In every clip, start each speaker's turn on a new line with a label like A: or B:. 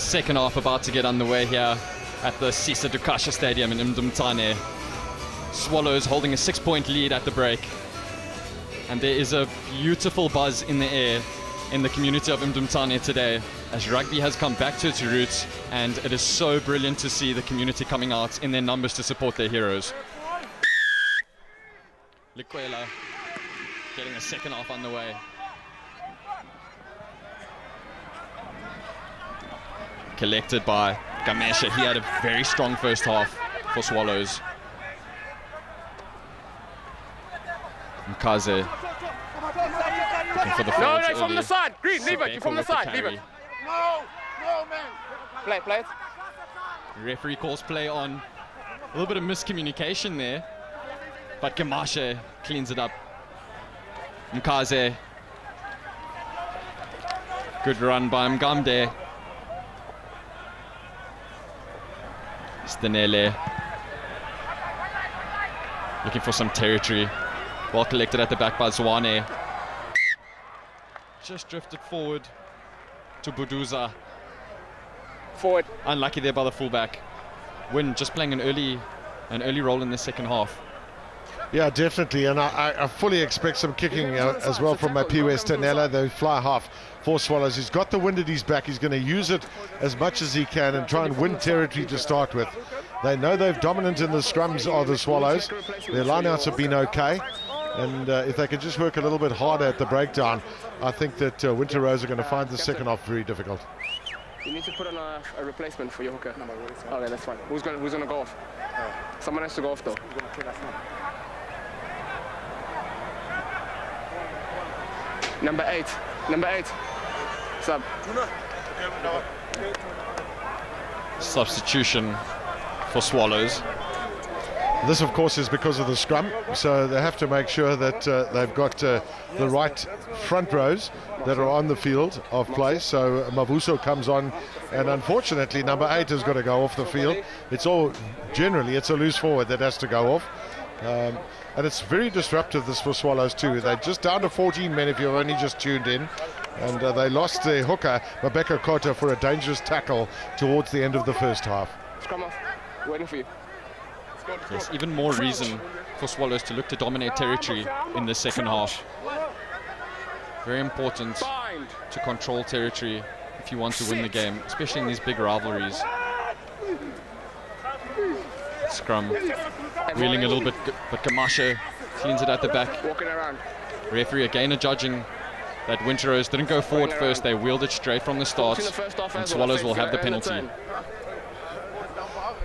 A: second half about to get underway here at the Sisa Dukashe Stadium in Mdantsane. Swallows holding a 6-point lead at the break. And there is a beautiful buzz in the air in the community of Mdantsane today as rugby has come back to its roots, and it is so brilliant to see the community coming out in their numbers to support their heroes. Likwela getting a second half underway. Collected by Gamesha. He had a very strong first half for Swallows. Mkaze looking for the forwards early.
B: From the side. Green, leave it. You're from the side. Leave it. No, man. Play it.
A: The referee calls play on. A little bit of miscommunication there, but Gamashe cleans it up. Mkaze. Good run by Mgamde. Stanele looking for some territory. Well collected at the back by Zwane. Just drifted forward to Buduza.
B: Forward.
A: Unlucky there by the fullback. Win just playing an early role in the second half.
C: Yeah, definitely, and I fully expect some kicking as well from Mapiwe Stanela. They fly half for Swallows. He's got the wind at his back. He's going to use it as much as he can and try and win territory to start with. They know they're dominant in the scrums are the Swallows. Their lineouts have been okay, and if they can just work a little bit harder at the breakdown, I think that Winter Rose are going to find the second half very difficult.
B: You need to put on a replacement for your hooker. Okay, that's fine. Who's gonna go off? Someone has to go off though. Number 8. Sub.
A: Substitution for Swallows.
C: This, of course, is because of the scrum, so they have to make sure that they've got the right front rows that are on the field of play. So Mavuso comes on, and unfortunately, number 8 has got to go off the field. It's a loose forward that has to go off. And it's very disruptive, this for Swallows too. They're just down to 14 men if you've only just tuned in. And they lost their hooker, Mabeka Kota, for a dangerous tackle towards the end of the first half.
B: Scrum off. Waiting for you.
A: Yes, even more reason for Swallows to look to dominate territory in the second half. Very important to control territory if you want to win the game, especially in these big rivalries. Scrum wheeling a little bit, but Gamashe cleans it at the back.
B: Walking around.
A: Referee again adjudging that Winter Rose didn't go forward first. They wheeled it straight from the start, and Swallows will have the penalty.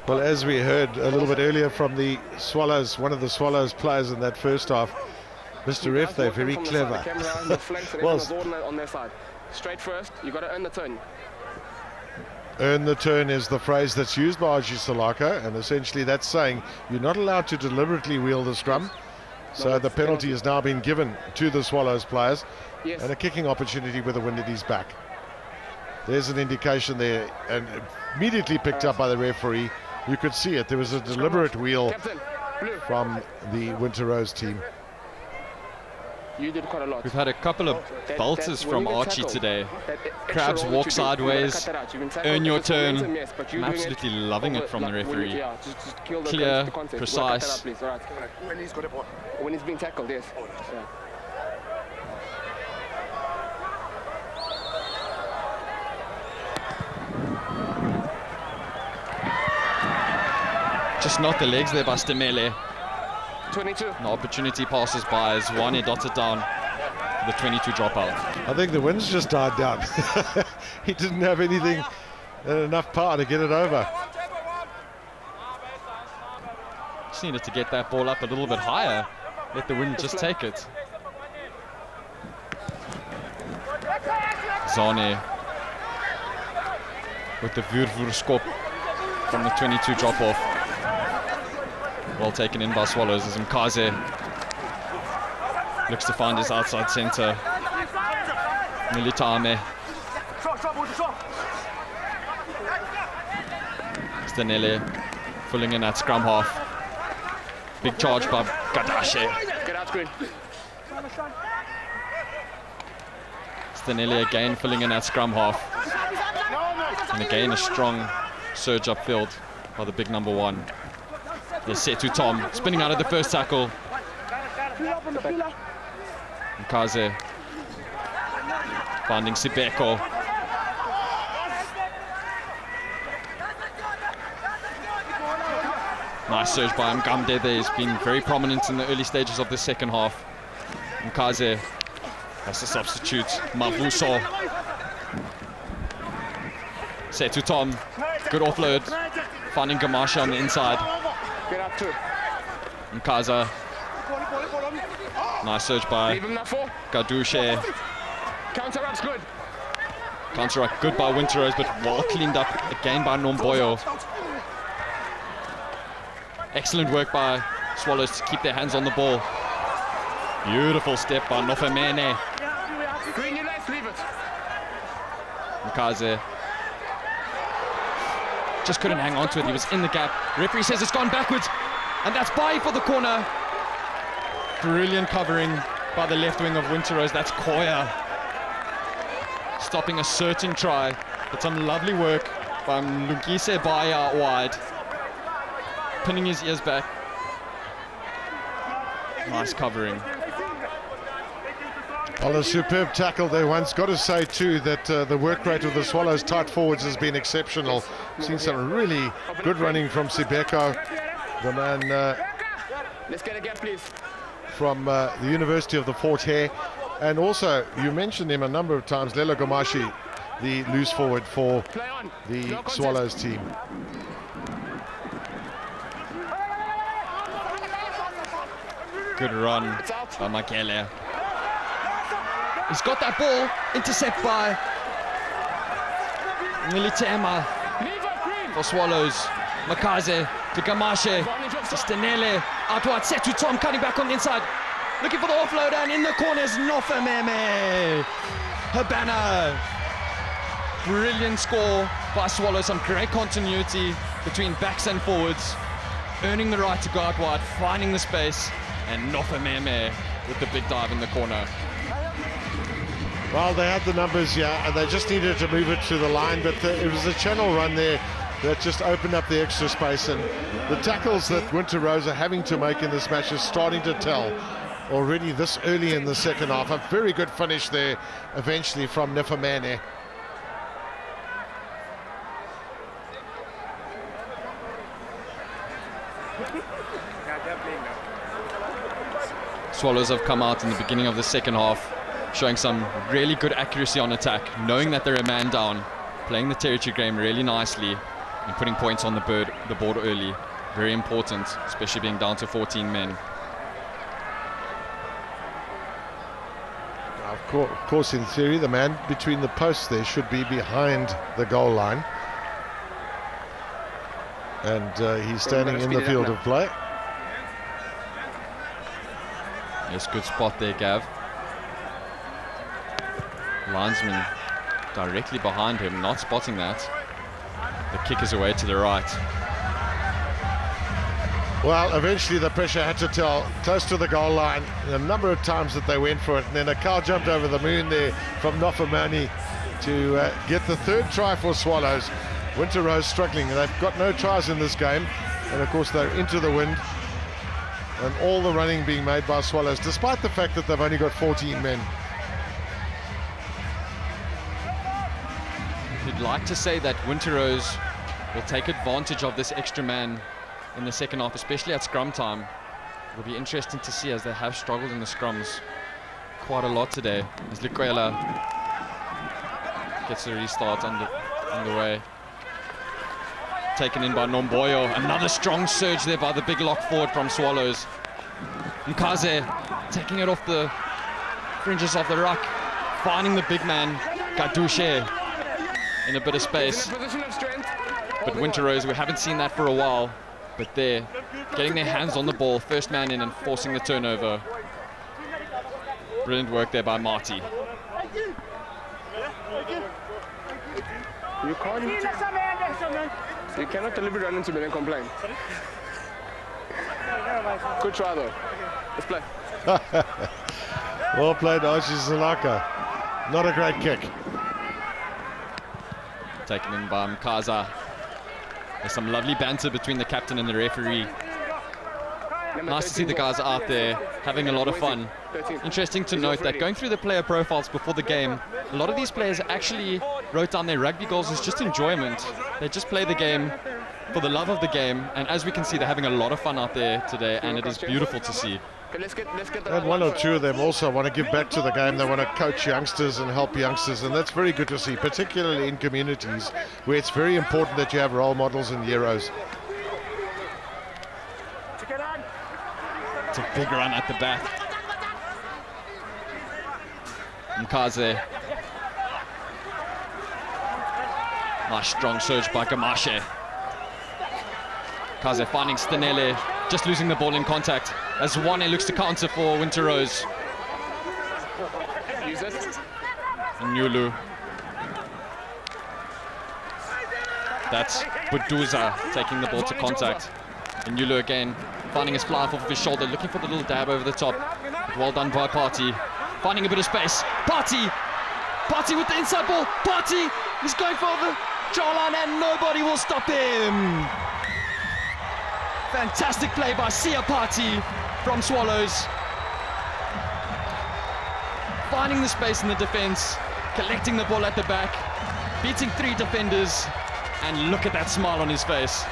C: Well, as we heard a little bit earlier from the Swallows, one of the Swallows players in that first half, Mr. Ref, they're very clever.
B: Well, on their side. Straight first, you got to earn the turn.
C: Earn the turn is the phrase that's used by Archie Salaka, and essentially that's saying you're not allowed to deliberately wheel the scrum. So the penalty has now been given to the Swallows players, and a kicking opportunity with the wind at his back. There's an indication there, and immediately picked up by the referee. You could see it. There was a deliberate wheel from the Winter Rose team.
B: You did quite a lot.
A: We've had a couple of belters from Archie today. Crabs walk sideways, earn your turn. I'm absolutely loving it from the referee. Clear, precise.
B: When he's being tackled, yes.
A: Just not the legs there by Stemele.
B: 22.
A: An opportunity passes by as Zwane dots it down for the 22 dropout.
C: I think the wind's just died down. He didn't have anything, enough power to get it over.
A: Just needed to get that ball up a little bit higher. Let the wind just take it. Zwane with the Vurvurskop from the 22 drop off. Well taken in by Swallows as Mkaze looks to find his outside centre. Militame. Stanele filling in at scrum half. Big charge by Gadashe.
B: Get out screen.
A: Stanele again filling in at scrum half. And again, a strong surge upfield by the big number 1. There's Setu Tom, spinning out of the first tackle. Mkaze finding Sibeko. Nice surge by Mgamde there. He's been very prominent in the early stages of the second half. Mkaze, that's the substitute. Mavuso. Setu Tom, good offload. Finding Gamasha on the inside. Mkaza. Nice surge by Gadushe.
B: Counter-up's good.
A: Counter-up good by Winterrose, but well cleaned up again by Nomboyo. Excellent work by Swallows to keep their hands on the ball. Beautiful step by Nofemene.
B: Green, you left, leave it.
A: Mkaze just couldn't hang on to it. He was in the gap. Referee says it's gone backwards, and that's Bai for the corner. Brilliant covering by the left wing of Winterrose. That's Koya stopping a certain try, but some lovely work by Lungise Bai out wide, pinning his ears back. Nice covering.
C: Well, a superb tackle there once. Got to say too that the work rate of the Swallows tight forwards has been exceptional. Seen some really good running from Sibeko, the man
B: Let's get a gap, please.
C: from the University of the Fort Hare. And also, you mentioned him a number of times, Lelo Gomashi, the loose forward for the Swallows team.
A: Good run by Makele. He's got that ball, intercept by Militema for Swallows. Makaze to Gamashe, to Stenele, out wide, Setu Tom cutting back on the inside. Looking for the offload, and in the corners, Nofememe. Habana. Brilliant score by Swallows. Some great continuity between backs and forwards. Earning the right to go out wide, finding the space, and Nofememe with the big dive in the corner.
C: Well, they had the numbers, yeah, and they just needed to move it to the line, but it was a channel run there that just opened up the extra space, and the tackles that Winterrose are having to make in this match is starting to tell already this early in the second half. A very good finish there eventually from Nefamane.
A: Swallows have come out in the beginning of the second half, showing some really good accuracy on attack, knowing that they're a man down, playing the territory game really nicely, and putting points on the board early. Very important, especially being down to 14 men.
C: Of course, in theory, the man between the posts there should be behind the goal line. And he's standing in the field of play.
A: Yes, good spot there, Gav. Linesman directly behind him, not spotting that. The kick is away to the right.
C: Well, eventually the pressure had to tell, close to the goal line. A number of times that they went for it, and then a car jumped over the moon there from Nofemani to get the third try for Swallows. Winterrose struggling. They've got no tries in this game, and of course they're into the wind, and all the running being made by Swallows, despite the fact that they've only got 14 men.
A: You'd like to say that Winterrose will take advantage of this extra man in the second half, especially at scrum time. It'll be interesting to see, as they have struggled in the scrums quite a lot today, as Lukwela gets a restart underway. Taken in by Nomboyo. Another strong surge there by the big lock forward from Swallows. Mkaze taking it off the fringes of the ruck, finding the big man Gadushe in a bit of space. But Winterrose, we haven't seen that for a while, but they're getting their hands on the ball, first man in and forcing the turnover. Brilliant work there by Marty.
B: You cannot deliberately run into me and complain. Good try though. Let's play.
C: Well played, Oshi Zanaka. Not a great kick.
A: Taken in by Mkaza. There's some lovely banter between the captain and the referee. Nice to see the guys out there having a lot of fun. Interesting to note that going through the player profiles before the game, a lot of these players actually wrote down their rugby goals as just enjoyment. They just play the game for the love of the game, and as we can see, they're having a lot of fun out there today, and it is beautiful to see.
C: And one or two of them also want to give back to the game. They want to coach youngsters and help youngsters, and that's very good to see, particularly in communities where it's very important that you have role models and heroes.
A: It's a big run at the back. Mkaze. Nice strong surge by Gamashe. Mkaze finding Stanele, just losing the ball in contact as Wane looks to counter for Winter Rose. Nyulu. That's Buduza taking the ball to contact. And Nyulu again, finding his fly off of his shoulder, looking for the little dab over the top. Well done by Party. Finding a bit of space. Party with the inside ball. Party is going for the jawline and nobody will stop him. Fantastic play by Sia Party from Swallows. Finding the space in the defense, collecting the ball at the back, beating 3 defenders, and look at that smile on his face.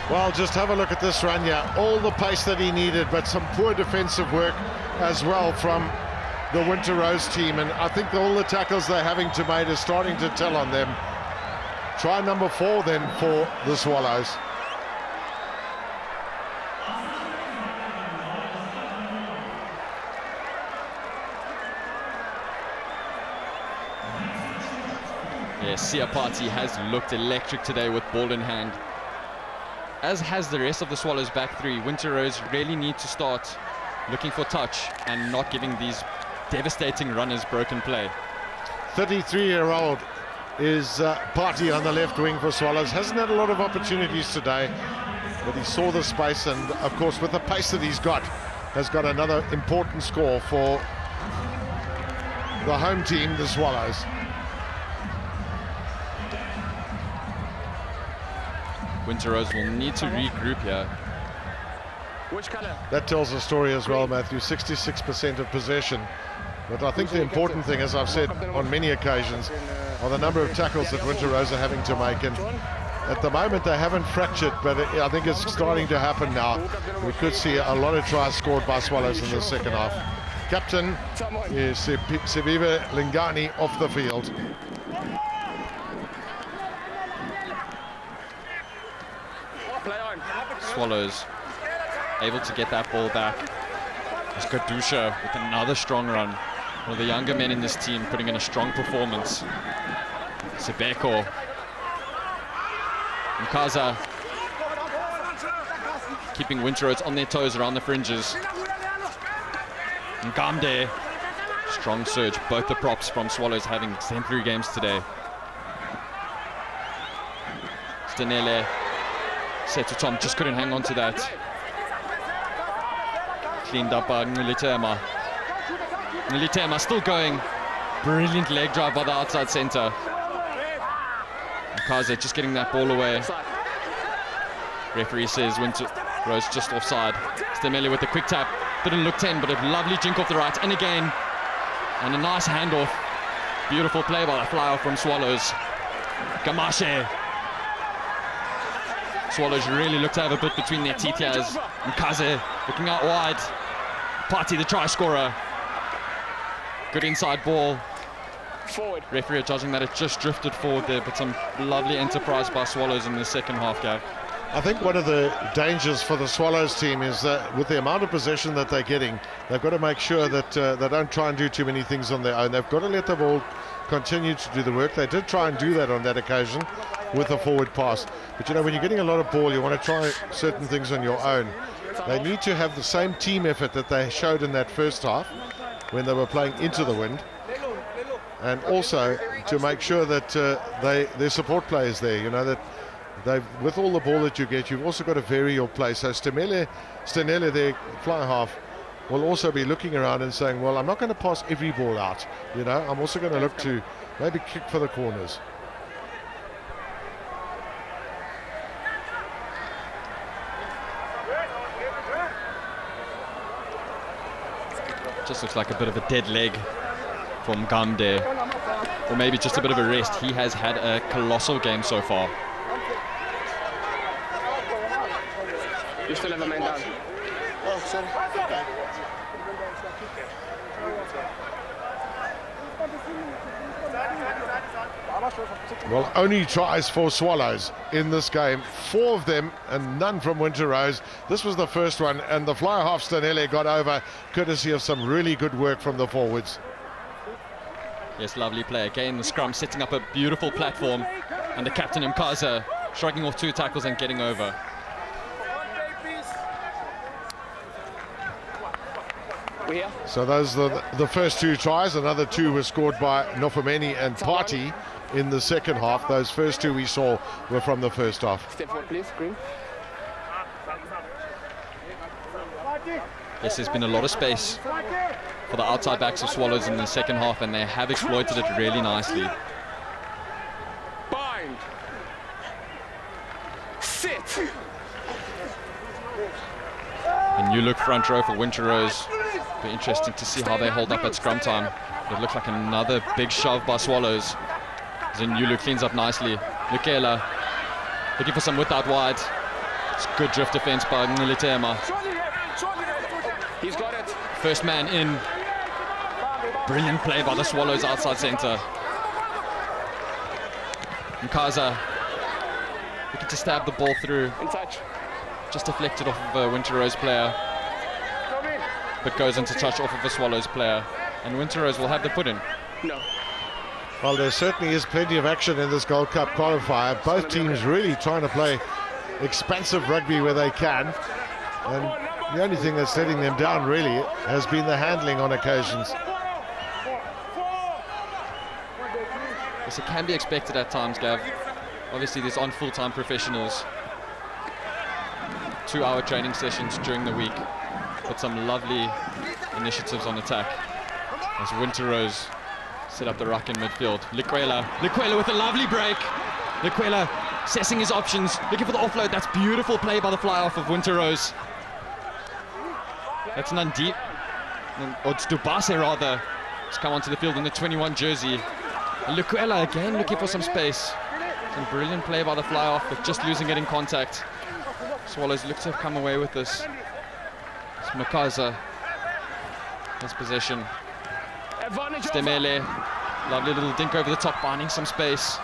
C: Well, just have a look at this run here. All the pace that he needed, but some poor defensive work as well from the Winter Rose team. And I think all the tackles they're having to make is starting to tell on them. Try number 4 then for the Swallows.
A: Yes, Sia Party has looked electric today with ball in hand, as has the rest of the Swallows back 3. Winter Rose really need to start looking for touch and not giving these devastating runners broken play.
C: 33-year-old is Party on the left wing for Swallows. Hasn't had a lot of opportunities today, but he saw the space, and of course with the pace that he's got, has got another important score for the home team, the Swallows.
A: Winter Rose will need to regroup here.
C: That tells a story as well, Matthew. 66% of possession. But I think the important thing, as I've said on many occasions, are the number of tackles that Winter Rose are having to make. And at the moment they haven't fractured, but I think it's starting to happen now. We could see a lot of tries scored by Swallows in the second half. Captain is Sibiwe Lingani off the field.
A: Swallows able to get that ball back. It's Gadusha with another strong run. One of the younger men in this team putting in a strong performance. Sebeko. Mkaza keeping Winter Rose on their toes around the fringes. Ngamde. Strong surge. Both the props from Swallows having exemplary games today. Stanele. Setu Tom just couldn't hang on to that. Cleaned up by Ngulitema. Ngulitema still going. Brilliant leg drive by the outside centre. Mkaze just getting that ball away. Referee says Winter Rose just offside. Stemele with the quick tap. Didn't look 10, but a lovely jink off the right. And again. And a nice handoff. Beautiful play by the fly off from Swallows. Gamashe. Swallows really look to have a bit between their teeth here. Mkaze looking out wide. Party the try scorer. Good inside ball.
B: Forward.
A: Referee judging that it just drifted forward there, but some lovely enterprise by Swallows in the second half, Gav.
C: I think one of the dangers for the Swallows team is that with the amount of possession that they're getting, they've got to make sure that they don't try and do too many things on their own. They've got to let the ball continue to do the work. They did try and do that on that occasion with a forward pass. But you know, when you're getting a lot of ball, you want to try certain things on your own. They need to have the same team effort that they showed in that first half when they were playing into the wind. And also to make sure that their support play is there, you know, that with all the ball that you get, you've also got to vary your play. So Stanele, their fly half, will also be looking around and saying, well, I'm not going to pass every ball out, you know, I'm also going to look to maybe kick for the corners.
A: Just looks like a bit of a dead leg from Gamde, or maybe just a bit of a rest. He has had a colossal game so far.
B: You still have a man down.
D: Oh, sorry.
C: Well, only tries for Swallows in this game. 4 of them and none from Winter Rose. This was the first one, and the fly half Stanley got over courtesy of some really good work from the forwards.
A: Yes, lovely play. Again, the scrum setting up a beautiful platform, and the captain Mkaza shrugging off 2 tackles and getting over.
C: So those are the first 2 tries. Another 2 were scored by Nofumeni and Party in the second half. Those first 2 we saw were from the first half.
B: Step forward, please. Green.
A: Yes, there's been a lot of space for the outside backs of Swallows in the second half, and they have exploited it really nicely.
B: Bind. Sit.
A: A new look front row for Winter Rose. Be interesting to see how they hold up at scrum time. It looked like another big shove by Swallows. Zanyulu cleans up nicely. Lukela looking for some width out wide. It's good drift defense by Nilitema.
B: He's got it.
A: First man in. Brilliant play by the Swallows outside centre. Mkaza looking to stab the ball through.
B: In touch.
A: Just deflected off of a Winter Rose player, but goes into touch off of a Swallows player, and Winter Rose will have the put-in.
B: No.
C: Well, there certainly is plenty of action in this Gold Cup qualifier. Both teams really trying to play expansive rugby where they can, and the only thing that's letting them down really has been the handling on occasions.
A: Yes, it can be expected at times, Gav. Obviously, these aren't full-time professionals. 2-hour training sessions during the week, but some lovely initiatives on attack as Winter Rose set up the ruck in midfield. Likwela with a lovely break. Likwela assessing his options, looking for the offload. That's beautiful play by the fly off of Winter Rose. That's Nandip, or it's Dubase rather. He's come onto the field in the 21 jersey. Likwela again looking for some space. Some brilliant play by the fly off, but just losing it in contact. Swallows look to have come away with this. It's Makaza. His possession. Stemele. Lovely little dink over the top, finding some space.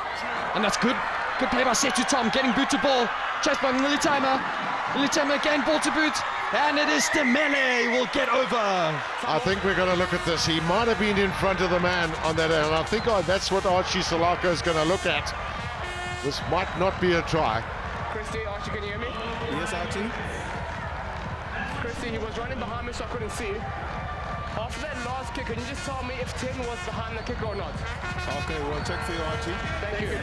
A: And that's good. Good play by Setu Tom, getting boot to ball. Chased by Nilitema. Nilitema again, ball to boot. And it is Stemele will get over.
C: I think we're going to look at this. He might have been in front of the man on that end. I think that's what Archie Salako is going to look at. This might not be a try.
B: Christy, Archie, can you hear me?
D: Yes, Archie.
B: Christy, he was running behind me so I couldn't see. After that last kick, can you just tell me if 10 was behind the kick or not?
D: Okay, we'll check for you, Archie.
B: Thank you.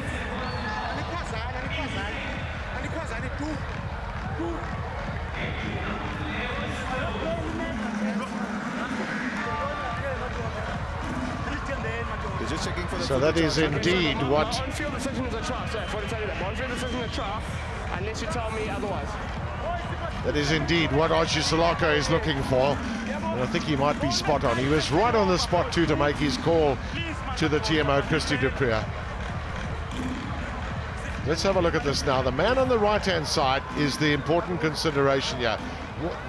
D: Just checking for the
C: So that is indeed what...
B: On-field decision is a try, sorry, I forgot to tell you that. On-field decision is a try, unless you tell me otherwise.
C: That is indeed what Archie Salako is looking for. And I think he might be spot on. He was right on the spot too to make his call to the TMO, Christy Dupria. Let's have a look at this now. The man on the right-hand side is the important consideration here.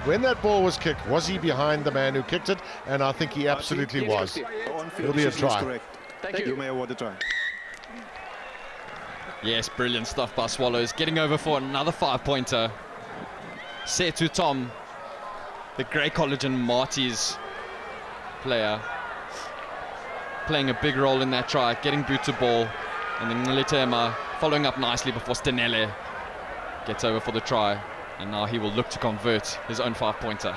C: When that ball was kicked, was he behind the man who kicked it? And I think he absolutely was. It'll be a try.
B: Thank you.
D: You may award the try.
A: Yes, brilliant stuff by Swallows. Getting over for another 5-pointer. Setu Tom, the Grey College and Marty's player, playing a big role in that try, getting boot to ball, and then Nilitema following up nicely before Stenele gets over for the try, and now he will look to convert his own 5-pointer.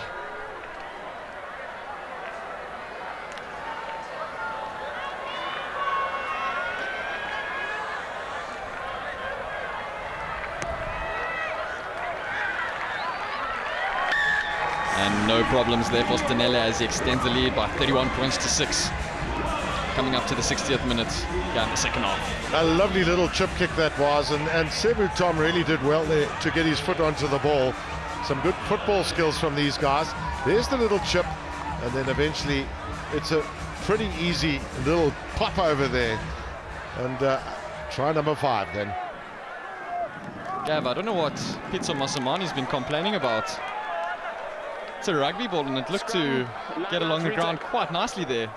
A: And no problems there for Stenele as he extends the lead by 31 points to 6. Coming up to the 60th minute here in the second half.
C: A lovely little chip kick that was, and Sebu Tom really did well there to get his foot onto the ball. Some good football skills from these guys. There's the little chip, and then eventually it's a pretty easy little pop over there. And try number 5 then.
A: Gav, I don't know what Pitso Masamani's been complaining about. It's a rugby ball and it looked to get along the ground quite nicely there.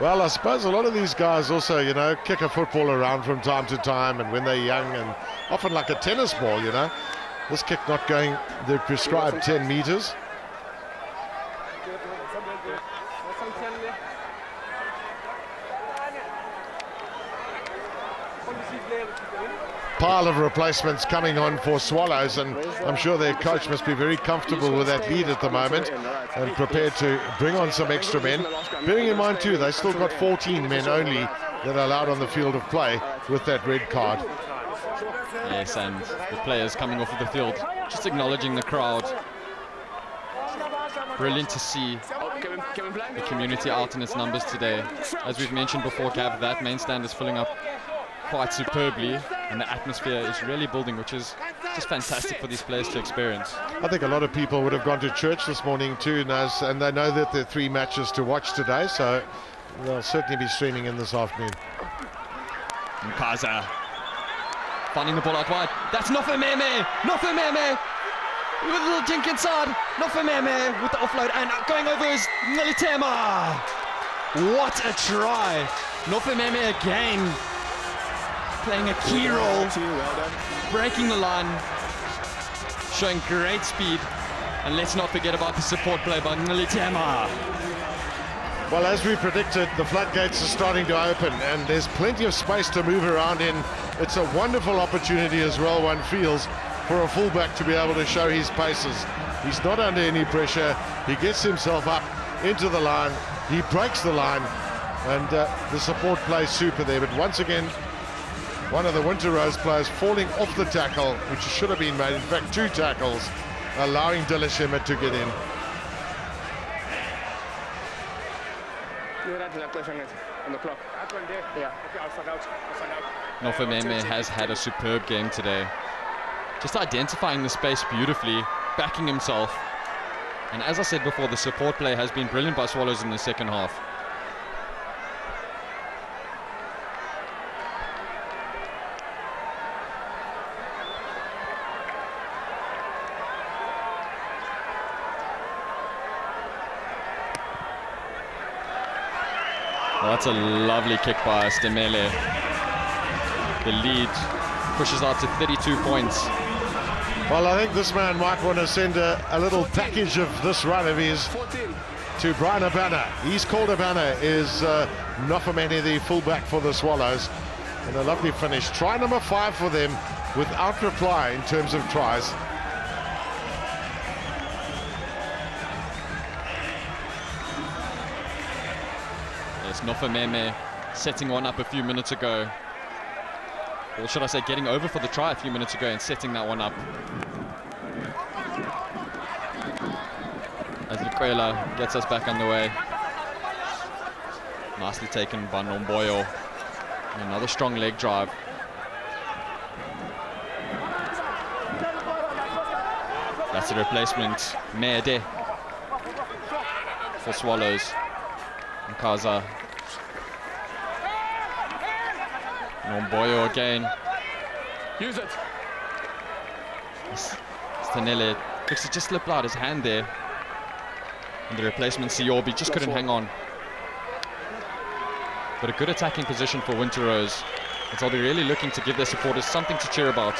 C: Well, I suppose a lot of these guys also, you know, kick a football around from time to time, and when they're young, and often like a tennis ball, you know. This kick not going the prescribed 10 meters. Pile of replacements coming on for Swallows, and I'm sure their coach must be very comfortable with that lead at the moment and prepared to bring on some extra men. Bearing in mind too, they still got 14 men only that are allowed on the field of play with that red card.
A: Yes, and the players coming off of the field, just acknowledging the crowd. Brilliant to see the community out in its numbers today. As we've mentioned before, Gav, that main stand is filling up quite superbly, and the atmosphere is really building, which is just fantastic for these players to experience.
C: I think a lot of people would have gone to church this morning too, Naz, and they know that there are 3 matches to watch today, so they'll certainly be streaming in this afternoon.
A: Mkaza finding the ball out wide. That's Nofememe! Nofememe! With a little jink inside. Nofememe with the offload and going over is Nolitema! What a try! Nofememe again playing a key role, breaking the line, showing great speed, and let's not forget about the support play by Nolitema.
C: Well, as we predicted, the floodgates are starting to open, and there's plenty of space to move around in. It's a wonderful opportunity as well, one feels, for a fullback to be able to show his paces. He's not under any pressure. He gets himself up into the line. He breaks the line, and the support plays super there. But once again, one of the Winter Rose players falling off the tackle, which should have been made. In fact, 2 tackles, allowing Dilashema to get in.
A: Nofememe has had a superb game today. Just identifying the space beautifully, backing himself. And as I said before, the support play has been brilliant by Swallows in the second half. Well, that's a lovely kick by Stemele. The lead pushes out to 32 points.
C: Well, I think this man might want to send a little package of this run of his to Brian Abana. He's called Abana, is Nofemene, the fullback for the Swallows. And a lovely finish. Try number 5 for them without reply in terms of tries.
A: Yes, Nofememe setting one up a few minutes ago. Or should I say getting over for the try a few minutes ago and setting that one up. As Lukwela gets us back underway. Nicely taken by Nomboyo. Another strong leg drive. That's a replacement. Meede for Swallows. Mkaza. Nomboyo again.
B: Use it.
A: Stanele looks to just slip out his hand there. And the replacement Siobi just couldn't hang on. But a good attacking position for Winter Rose. And so they're really looking to give their supporters something to cheer about.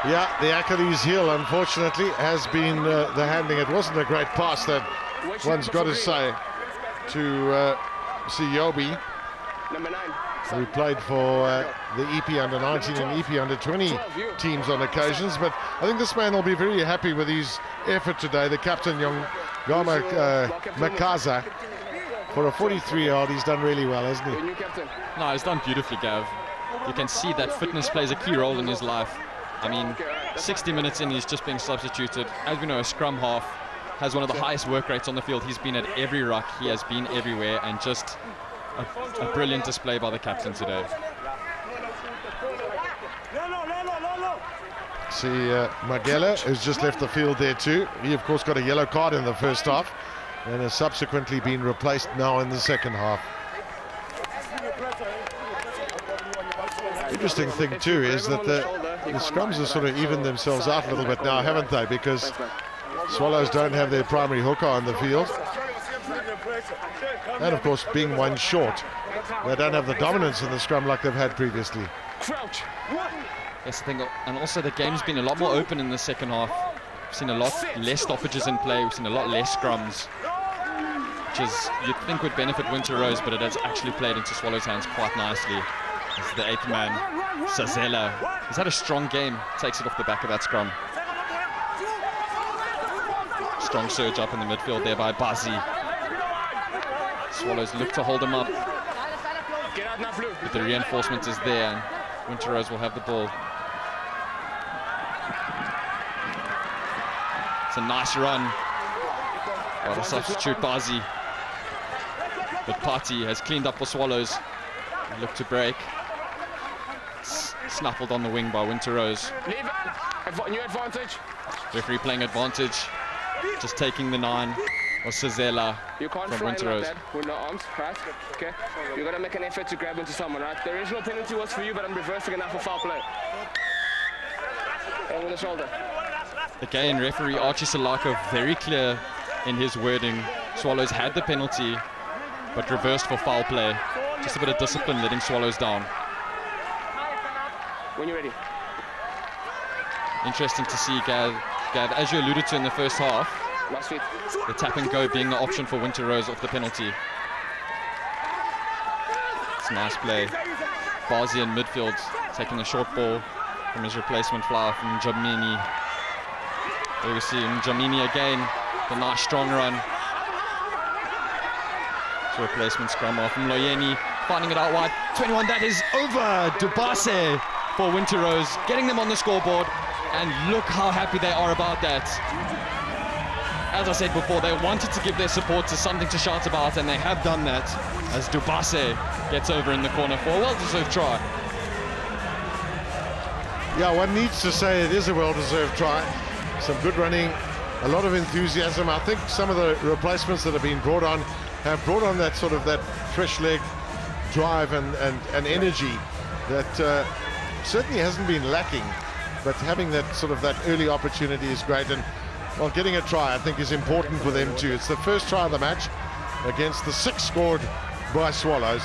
C: Yeah, the Achilles heel, unfortunately, has been the handling. It wasn't a great pass, that one's got to say, to Siobi,
B: Number 9.
C: who played for the EP under-19 and EP under-20 teams on occasions. But I think this man will be very happy with his effort today. The captain, Yongama Makaza, for a 43-year-old, he's done really well, hasn't he?
B: New captain.
A: No, he's done beautifully, Gav. You can see that fitness plays a key role in his life. I mean, 60 minutes in, he's just being substituted. As we know, a scrum half has one of the highest work rates on the field. He's been at every ruck, he has been everywhere, and just a brilliant display by the captain today.
C: See Magella, who's just left the field there too. He, of course, got a yellow card in the first half and has subsequently been replaced now in the second half. Interesting thing too is that the scrums have sort of evened themselves out a little bit now, haven't they? Because Swallows don't have their primary hooker on the field. And of course, being one short, they don't have the dominance in the scrum like they've had previously.
A: Yes, I think, and also the game's been a lot more open in the second half. We've seen a lot less stoppages in play. We've seen a lot less scrums, which is you'd think would benefit Winter Rose, but it has actually played into Swallows' hands quite nicely. This is the 8th man, Sazela. He's had a strong game. Takes it off the back of that scrum. Strong surge up in the midfield there by Bazi. Swallows look to hold him up, but the reinforcement is there, and Winter Rose will have the ball. It's a nice run by the substitute Bazi, but Pati has cleaned up for Swallows. Look to break. Snuffled on the wing by Winter Rose.
B: New advantage.
A: Referee playing advantage. Just taking the 9 was Sazela from Winter Rose.
B: With no arms, right? Okay. You're gonna make an effort to grab into someone, right? The original penalty was for you, but I'm reversing it now for foul play. Over the shoulder.
A: Again, referee Archie Salako very clear in his wording. Swallows had the penalty, but reversed for foul play. Just a bit of discipline letting Swallows down.
B: When you're ready.
A: Interesting to see, Gav, as you alluded to in the first half,
B: Last feet.
A: the tap and go being the option for Winter Rose off the penalty. It's a nice play. Bazi in midfield, taking the short ball from his replacement flower from Jamini. There we see Jamini again, the nice strong run. It's a replacement scrum off from Loyeni, finding it out wide. 21, that is over. Dukashe for Winter Rose, getting them on the scoreboard. And look how happy they are about that. As I said before, they wanted to give their support to something to shout about, and they have done that as Dukashe gets over in the corner for a well-deserved try.
C: Yeah, one needs to say it is a well-deserved try. Some good running, a lot of enthusiasm. I think some of the replacements that have been brought on have brought on that sort of that fresh leg drive and energy that certainly hasn't been lacking. But having that sort of that early opportunity is great, and well, getting a try I think is important for them too. It's the first try of the match against the 6 scored by Swallows.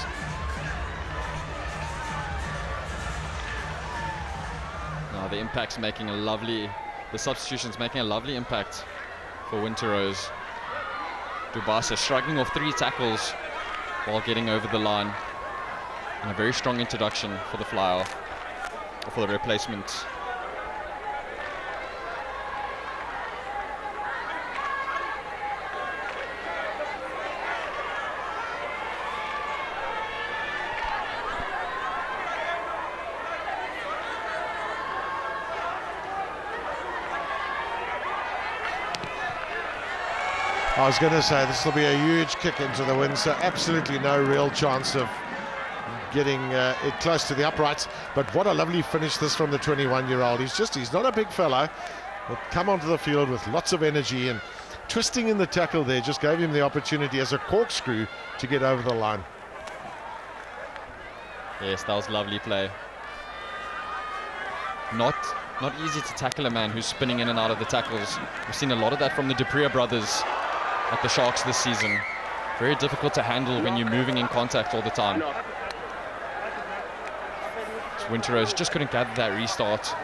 A: Now the impact's making a lovely, the substitution's making a lovely impact for Winter Rose. Dukashe shrugging off 3 tackles while getting over the line, and a very strong introduction for the fly-off, or for the replacement.
C: I was going to say this will be a huge kick into the wind, so absolutely no real chance of getting it close to the uprights. But what a lovely finish this from the 21-year-old. He's not a big fellow, but come onto the field with lots of energy, and twisting in the tackle there just gave him the opportunity as a corkscrew to get over the line.
A: Yes, that was lovely play. Not easy to tackle a man who's spinning in and out of the tackles. We've seen a lot of that from the Dupree brothers at the Sharks this season. Very difficult to handle when you're moving in contact all the time. So Winter Rose just couldn't gather that restart.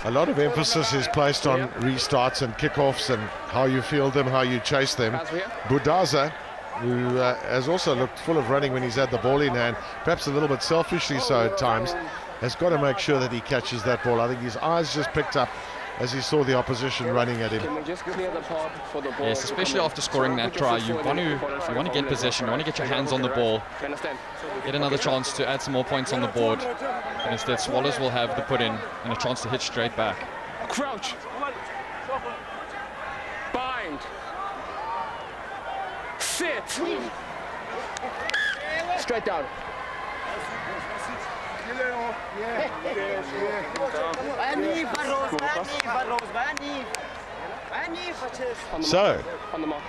C: A lot of emphasis is placed on restarts and kickoffs and how you field them, how you chase them. Budaza, who has also looked full of running when he's had the ball in hand, perhaps a little bit selfishly so at times, has got to make sure that he catches that ball. I think his eyes just picked up as he saw the opposition running at him.
B: Can we just clear the path for the ball?
A: Yes, especially after scoring that try, you want to get possession, you want to get your hands on the ball, get another chance to add some more points on the board. But instead, Swallows will have the put in and a chance to hit straight back.
B: Crouch. Bind. Sit. Straight down.
C: So,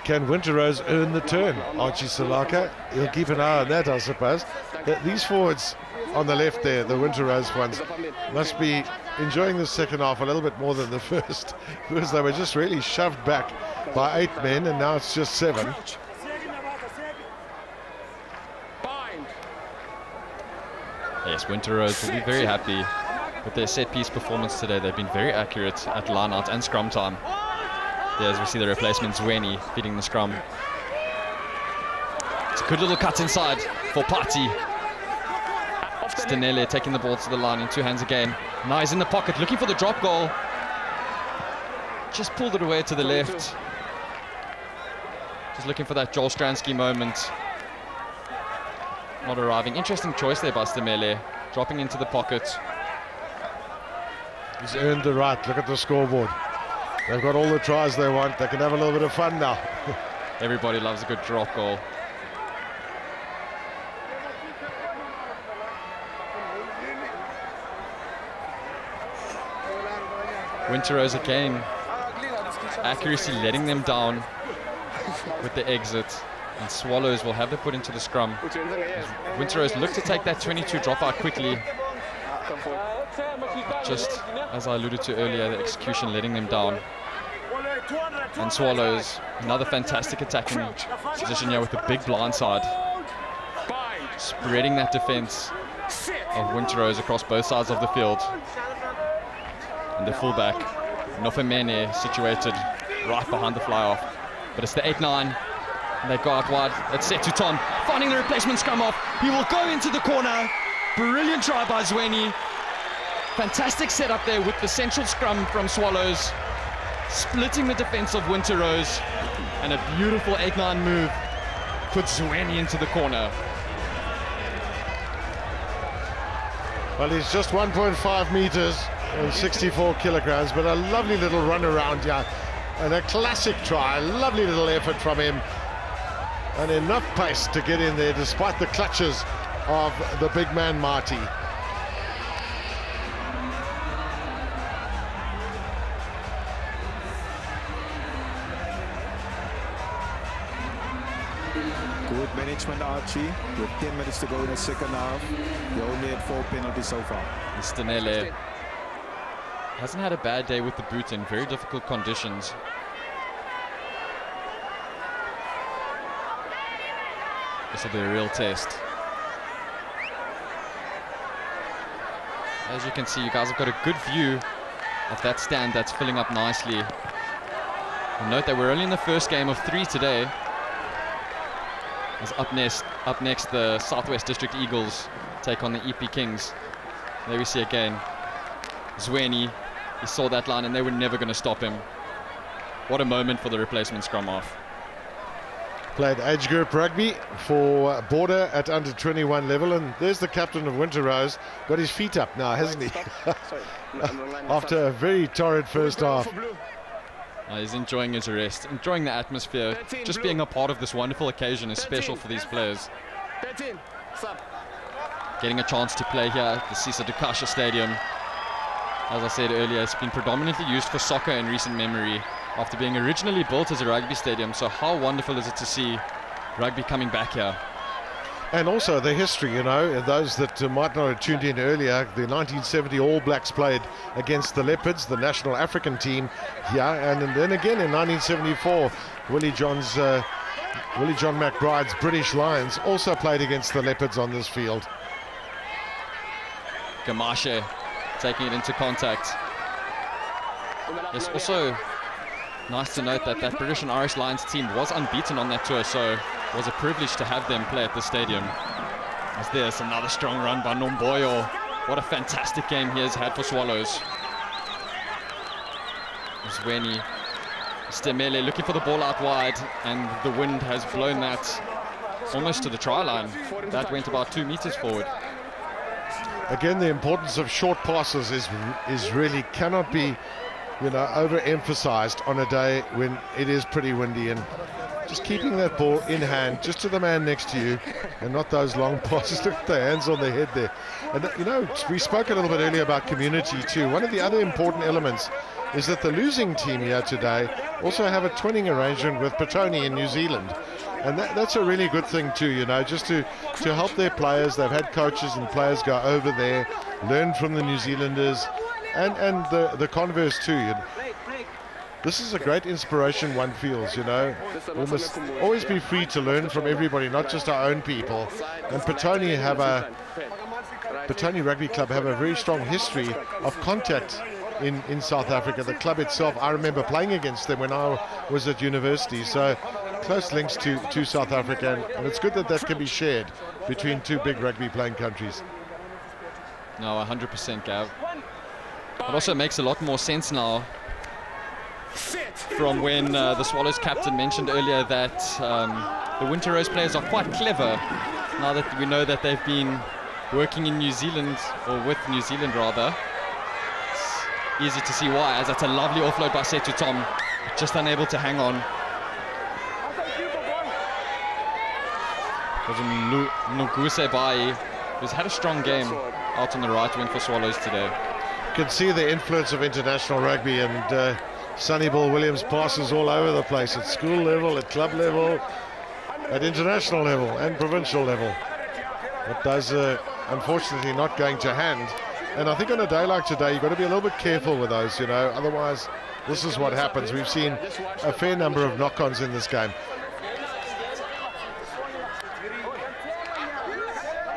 C: can Winter Rose earn the turn? Archie Salaka, he'll keep an eye on that, I suppose. These forwards on the left there, the Winter Rose ones, must be enjoying the second half a little bit more than the first, because they were just really shoved back by 8 men, and now it's just 7.
A: Yes, Winter Rose will be very happy with their set-piece performance today. They've been very accurate at line-out and scrum time. There, as we see the replacement, Zweni feeding the scrum. It's a good little cut inside for Pati. Stanele taking the ball to the line in 2 hands again. Now he's in the pocket, looking for the drop goal. Just pulled it away to the left. Just looking for that Joel Stransky moment. Not arriving. Interesting choice there by Stamele, dropping into the pocket.
C: He's earned the right. Look at the scoreboard. They've got all the tries they want. They can have a little bit of fun now.
A: Everybody loves a good drop goal. Winter Rose again. Accuracy letting them down with the exit. And Swallows will have the put into the scrum. Winter Rose look to take that 22 dropout quickly. Just as I alluded to earlier, the execution letting them down. And Swallows, another fantastic attacking position here with a big blind side. Spreading that defense of Winter Rose across both sides of the field. And the fullback, Nofemene, situated right behind the fly-off. But it's the 8-9. They go out wide. It's set to Tom, finding the replacement scrum off. He will go into the corner. Brilliant try by Zweni. Fantastic setup there with the central scrum from Swallows, splitting the defense of Winter Rose, and a beautiful 8-9 move puts Zweni into the corner.
C: Well, he's just 1.5 meters and 64 kilograms, but a lovely little run around here and a classic try. Lovely little effort from him. And enough pace to get in there despite the clutches of the big man Marty.
D: Good management, Archie. With 10 minutes to go in the second half, they only had 4 penalties so far.
A: Stanele hasn't had a bad day with the boot in very difficult conditions. This will be a real test. As you can see, you guys have got a good view of that stand that's filling up nicely. And note that we're only in the first game of 3 today. As up next, the Southwest District Eagles take on the EP Kings. There we see again Zweni. He saw that line and they were never going to stop him. What a moment for the replacement scrum half.
C: Played age group rugby for Border at under 21 level, and there's the captain of Winter Rose. Got his feet up now, hasn't he? After a very torrid first half.
A: He's enjoying his rest, enjoying the atmosphere. Just being a part of this wonderful occasion is special for these players. Getting a chance to play here at the Sisa Dukashe Stadium. As I said earlier, it's been predominantly used for soccer in recent memory, after being originally built as a rugby stadium. So how wonderful is it to see rugby coming back here?
C: And also the history, you know, those that might not have tuned in earlier, the 1970 All Blacks played against the Leopards, the national African team here, and then again in 1974, Willie John McBride's British Lions also played against the Leopards on this field.
A: Gamashe taking it into contact. It's also nice to note that that British and Irish Lions team was unbeaten on that tour, so it was a privilege to have them play at the stadium. As there's another strong run by Nomboyo. What a fantastic game he has had for Swallows. Zweni, Stemele looking for the ball out wide, and the wind has blown that almost to the try line. That went about 2 meters forward.
C: Again, the importance of short passes is really cannot be, you know, overemphasized on a day when it is pretty windy, and just keeping that ball in hand, just to the man next to you, and not those long passes. Look at the hands on the head there. And you know, we spoke a little bit earlier about community too. One of the other important elements is that the losing team here today also have a twinning arrangement with Petone in New Zealand. And that's a really good thing too, you know, just to help their players. They've had coaches and players go over there, learn from the New Zealanders, and the converse too. You know. This is a great inspiration, one feels, you know. We must always be free to learn from everybody, not just our own people. And Petone Rugby Club have a very strong history of contact in South Africa. The club itself, I remember playing against them when I was at university. So close links to South Africa, and it's good that that can be shared between two big rugby playing countries.
A: No, 100%, Gav. It also makes a lot more sense now from when the Swallows captain mentioned earlier that the Winter Rose players are quite clever now that we know that they've been working in New Zealand, or with New Zealand rather. It's easy to see why, as that's a lovely offload by Setu Tom, just unable to hang on. It was Nuguse Bai, who's had a strong game out on the right wing for Swallows today.
C: You can see the influence of international rugby, and Sonny Bill Williams passes all over the place, at school level, at club level, at international level and provincial level. But those are unfortunately not going to hand. And I think on a day like today, you've got to be a little bit careful with those, you know, otherwise this is what happens. We've seen a fair number of knock-ons in this game.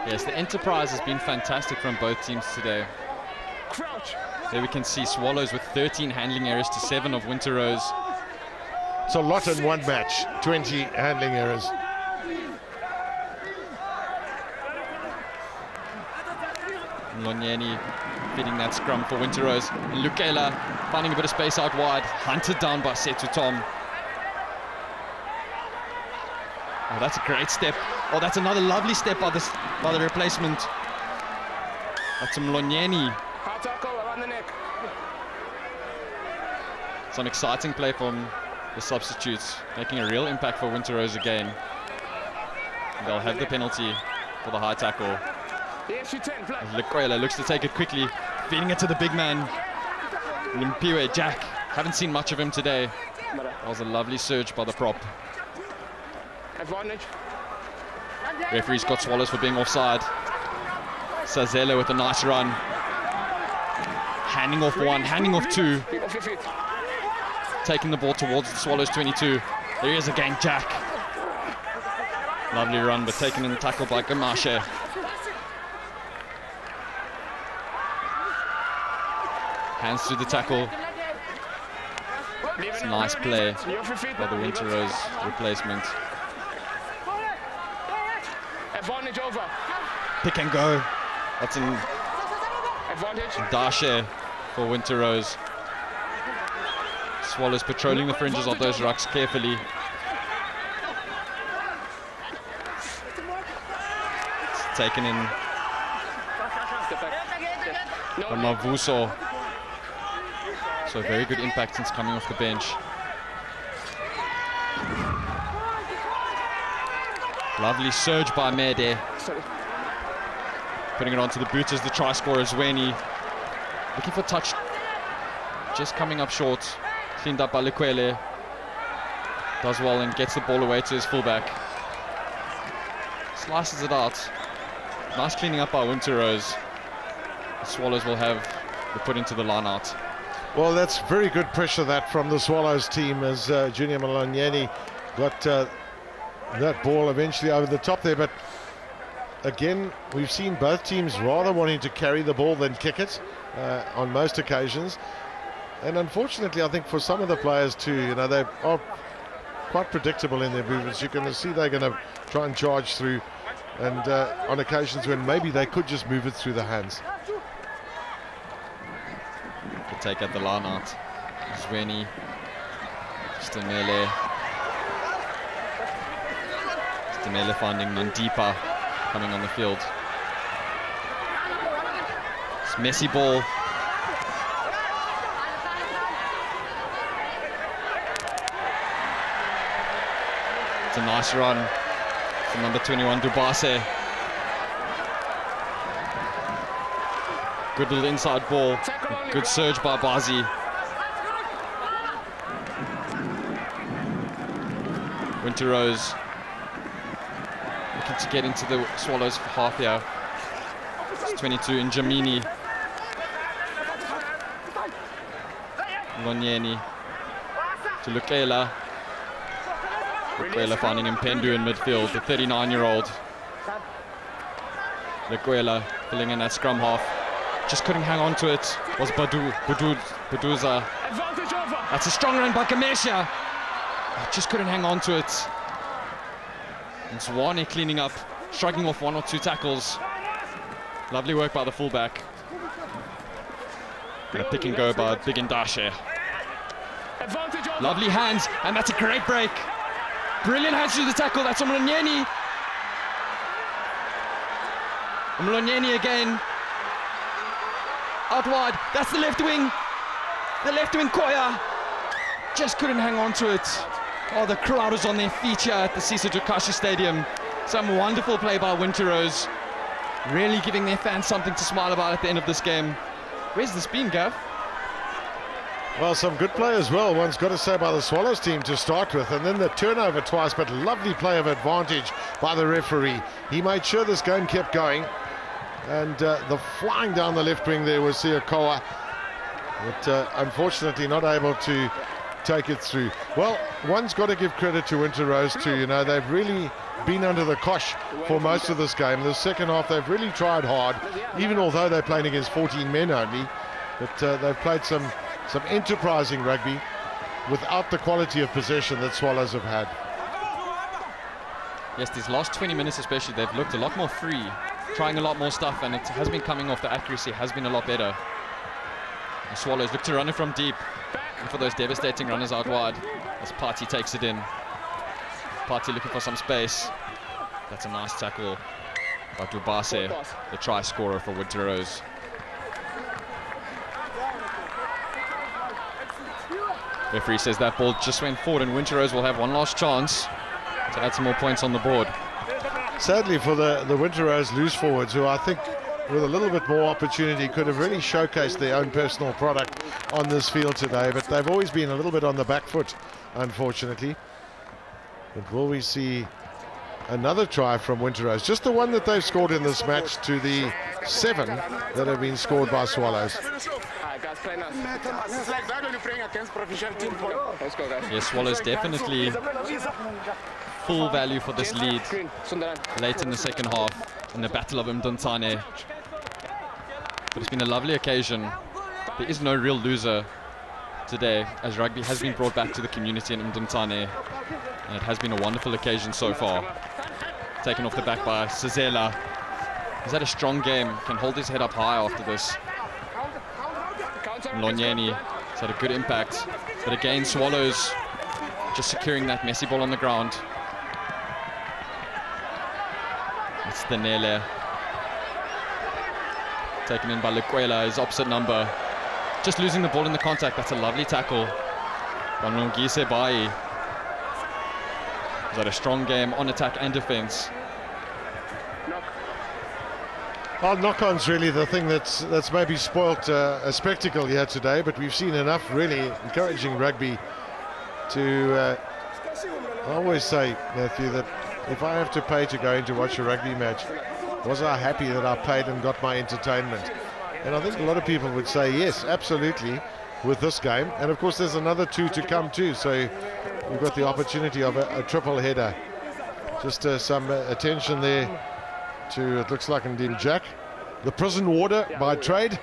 A: Yes, the enterprise has been fantastic from both teams today. There we can see Swallows with 13 handling errors to 7 of Winter Rose.
C: It's a lot in one match, 20 handling errors.
A: Lonyeni feeding that scrum for Winter Rose. And Lukela finding a bit of space out wide, hunted down by Setu Tom. Oh, that's a great step. Oh, that's another lovely step by the replacement. That's Mlonyeni. It's an exciting play from the substitutes, making a real impact for Winter Rose again. And they'll have the penalty for the high tackle. Lekwela looks to take it quickly, feeding it to the big man, Mpiwe Jack. Haven't seen much of him today. That was a lovely surge by the prop.
B: Advantage.
A: Referee's got Swallows for being offside. Sazela with a nice run. Handing off one, handing off two. Taking the ball towards the Swallows 22. There he is again, Jack. Lovely run, but taken in the tackle by Gamashe. Hands through the tackle. It's a nice play by the Winter Rose replacement.
B: Advantage over.
A: Pick and go. That's an
B: Advantage.
A: Dashe for Winter Rose. Swallows patrolling the fringes of those rucks carefully. It's taken in by Mavuso. So very good impact since coming off the bench. Lovely surge by Mede. Putting it onto the boots as the try scorer, Zweni. Looking for touch. Just coming up short. Cleaned up by Lekwele. Does well and gets the ball away to his fullback. Slices it out. Nice cleaning up by Winter Rose. The Swallows will have the put into the line out.
C: Well, that's very good pressure that from the Swallows team as Junior Malonyeni got that ball eventually over the top there. But again, we've seen both teams rather wanting to carry the ball than kick it on most occasions. And unfortunately, I think for some of the players too, you know, they are quite predictable in their movements. You can see they're going to try and charge through, and on occasions when maybe they could just move it through the hands.
A: To take at the line out. Zweni. Stemele. Stemele finding Nandipa coming on the field. It's messy ball. It's a nice run from number 21, Dukashe. Good little inside ball. Good surge by Bazi. Winter Rose looking to get into the Swallows for half here. It's 22 in Jamini. Lonyeni to Lukela. Lukela finding Mpendu in midfield, the 39-year-old. Lukela filling in that scrum half. Just couldn't hang on to it. Was Buduza. That's a strong run by Kamesha. Just couldn't hang on to it. And Zwane cleaning up, shrugging off one or two tackles. Lovely work by the fullback. And a pick and go by Big Ndashe. Lovely hands, and that's a great break. Brilliant hands through the tackle. That's Mlonyeni. Mlonyeni again. Out wide. That's the left wing. The left wing Koya. Just couldn't hang on to it. Oh, the crowd was on their feet here at the Sisa Dukashe Stadium. Some wonderful play by Winter Rose. Really giving their fans something to smile about at the end of this game. Where's this been, Gav?
C: Well, some good play as well. One's got to say by the Swallows team to start with, and then the turnover twice, but lovely play of advantage by the referee. He made sure this game kept going, and the flying down the left wing there was Siakoa, but unfortunately not able to take it through. Well, one's got to give credit to Winter Rose too. You know, they've really been under the cosh for most of this game. The second half, they've really tried hard, even although they're playing against 14 men only, but they've played some enterprising rugby without the quality of possession that Swallows have had.
A: Yes, these last 20 minutes especially, they've looked a lot more free, trying a lot more stuff, and it has been coming off. The accuracy has been a lot better. The Swallows look to run it from deep, and for those devastating runners out wide, as Party takes it in. Party looking for some space. That's a nice tackle by Dukashe, the try scorer for Winter Rose. Referee says that ball just went forward, and Winter Rose will have one last chance to add some more points on the board.
C: Sadly for the Winter Rose loose forwards, who I think with a little bit more opportunity could have really showcased their own personal product on this field today, but they've always been a little bit on the back foot, unfortunately. But will we see another try from Winter Rose? Just the one that they've scored in this match to the 7 that have been scored by Swallows.
A: Yes, Swallows definitely full value for this lead late in the second half in the Battle of Mdantsane. But it's been a lovely occasion. There is no real loser today, as rugby has been brought back to the community in Mdantsane, and it has been a wonderful occasion so far. Taken off the back by Sizela. He's had a strong game, can hold his head up high after this. Lonyeni has had a good impact, but again Swallows just securing that messy ball on the ground. It's the Nele, taken in by Lukwela, his opposite number, just losing the ball in the contact. That's a lovely tackle by Nongise Bai. He's had a strong game on attack and defense.
C: Well, knock-on's really the thing that's maybe spoilt a spectacle here today, but we've seen enough really encouraging rugby to I always say, Matthew, that if I have to pay to go in to watch a rugby match, was I happy that I paid and got my entertainment? And I think a lot of people would say yes, absolutely, with this game. And of course there's another 2 to come too, so we've got the opportunity of a triple header. Just some attention there to, it looks like Ndim Jack, the prison warder by trade.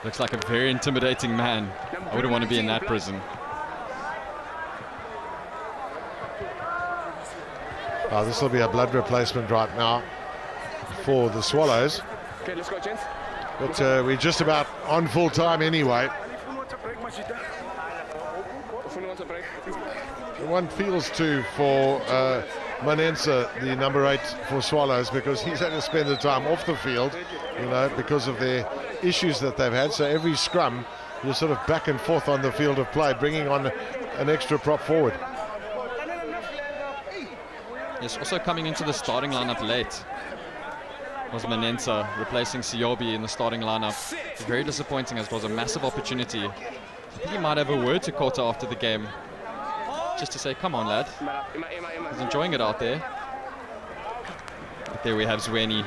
A: Looks like a very intimidating man. I wouldn't want to be in that prison.
C: This will be a blood replacement right now for the Swallows.
B: Okay, let's go, gents.
C: But we're just about on full time anyway. One feels too for Manensa, the number 8 for Swallows, because he's had to spend the time off the field, you know, because of their issues that they've had. So every scrum you're sort of back and forth on the field of play, bringing on an extra prop forward.
A: Yes, also coming into the starting lineup late was Mdantsane, replacing Siobi in the starting lineup. Very disappointing, as it was a massive opportunity. I think he might have a word to Kota after the game, just to say, come on, lad. He's enjoying it out there. But there we have Zweni.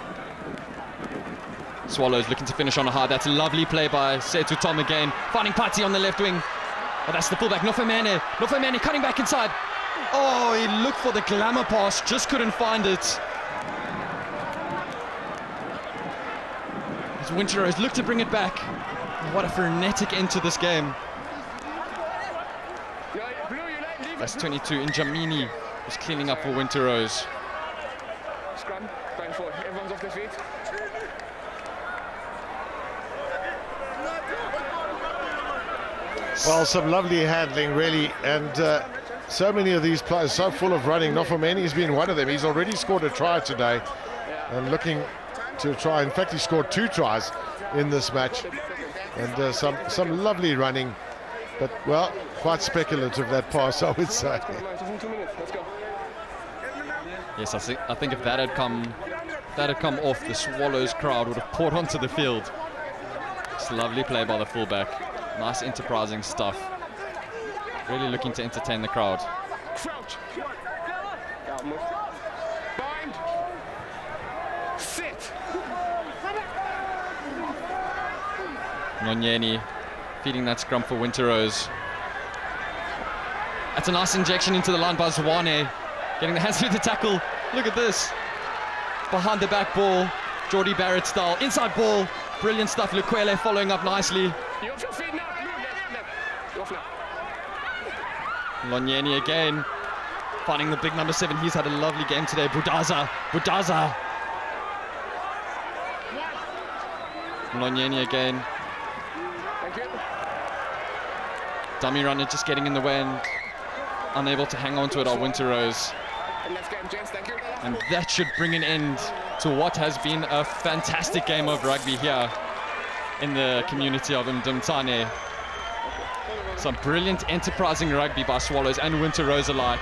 A: Swallows looking to finish on a high. That's a lovely play by Setu Tom again. Finding Pati on the left wing. Oh, that's the fullback, Nofemane. Nofemane cutting back inside. Oh, he looked for the glamour pass, just couldn't find it. As Winterrose looked to bring it back. What a frenetic end to this game. That's 22. Njamini was cleaning up for Winterrose.
B: Scrum, going forward. Everyone's off their feet.
C: Well, some lovely handling, really, and so many of these players so full of running. Nofemani's been one of them. He's already scored a try today, and looking to try. In fact, he scored 2 tries in this match, and some lovely running, but well, quite speculative, that pass, I would say.
A: Yes, I think if that had come off, the Swallows crowd would have poured onto the field. It's a lovely play by the fullback. Nice enterprising stuff. Really looking to entertain the crowd.
B: Crouch. Bind. Sit.
A: Nonyeni feeding that scrum for Winterrose. That's a nice injection into the line by Zwane. Getting the hands through the tackle. Look at this. Behind the back ball. Jordy Barrett style. Inside ball. Brilliant stuff. Lukwele following up nicely.
B: You off your feet now. Left. Off now.
A: Lonyeni again. Finding the big number 7. He's had a lovely game today. Budaza. Lonyeni again.
B: Thank you.
A: Dummy runner just getting in the way and unable to hang on to it are Winterrose.
B: And next game, James, thank you.
A: And that should bring an end to what has been a fantastic game of rugby here in the community of Mdantsane. Some brilliant enterprising rugby by Swallows and Winterrose alike.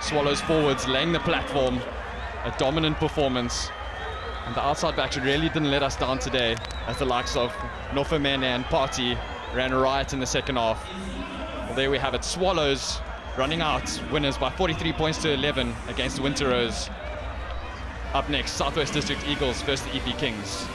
A: Swallows forwards laying the platform, a dominant performance. And the outside backs really didn't let us down today, as the likes of Nofemane and Pati ran riot in the second half. Well, there we have it. Swallows running out, winners by 43 points to 11 against Winterrose. Up next, Southwest District Eagles versus the EP Kings.